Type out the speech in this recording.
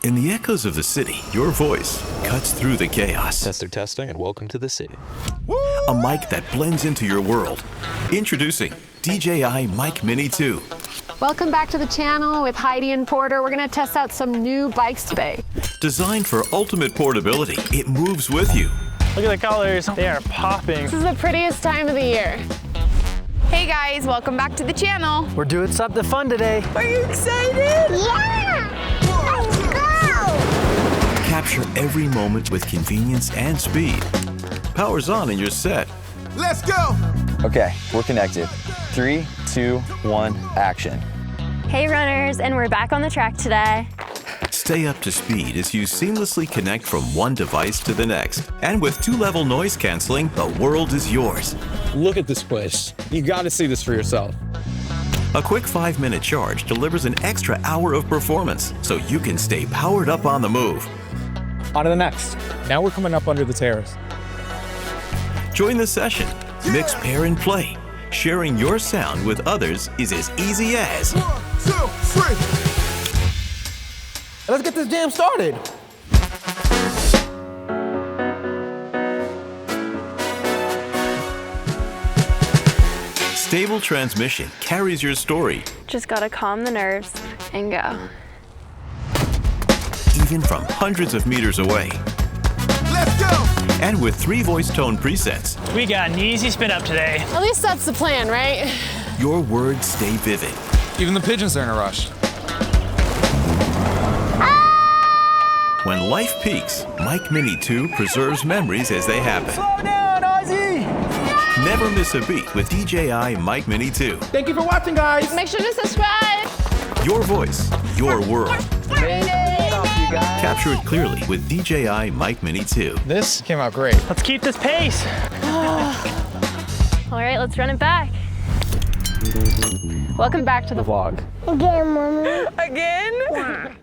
In the echoes of the city, your voice cuts through the chaos. Testing, and welcome to the city. A mic that blends into your world. Introducing DJI Mic Mini 2. Welcome back to the channel with Heidi and Porter. We're gonna test out some new bikes today. Designed for ultimate portability, it moves with you. Look at the colors, they are popping. This is the prettiest time of the year. Hey guys, welcome back to the channel. We're doing something fun today. Are you excited? Yeah! Let's go! Capture every moment with convenience and speed. Power's on and you're set. Let's go! Okay, we're connected. 3, 2, 1, action. Hey runners, and we're back on the track today. Stay up to speed as you seamlessly connect from one device to the next. And with 2-level noise canceling, the world is yours. Look at this place. You gotta see this for yourself. A quick 5-minute charge delivers an extra hour of performance, so you can stay powered up on the move. On to the next. Now we're coming up under the terrace. Join the session. Mix, pair, and play. Sharing your sound with others is as easy as 1, 2, 3. Let's get this jam started. stable transmission carries your story, Just gotta calm the nerves and go. even from hundreds of meters away. Let's go! And with 3 voice tone presets, We got an easy spin up today. At least that's the plan, right? your words stay vivid. Even the pigeons are in a rush. When life peaks, Mic Mini 2 preserves memories as they happen. Slow down, Ozzy! Never miss a beat with DJI Mic Mini 2. Thank you for watching, guys. Make sure to subscribe. Your voice, your world. Guys. Capture it clearly with DJI Mic Mini 2. This came out great. Let's keep this pace. All right, let's run it back. Welcome back to the vlog. Again, Mama. Again?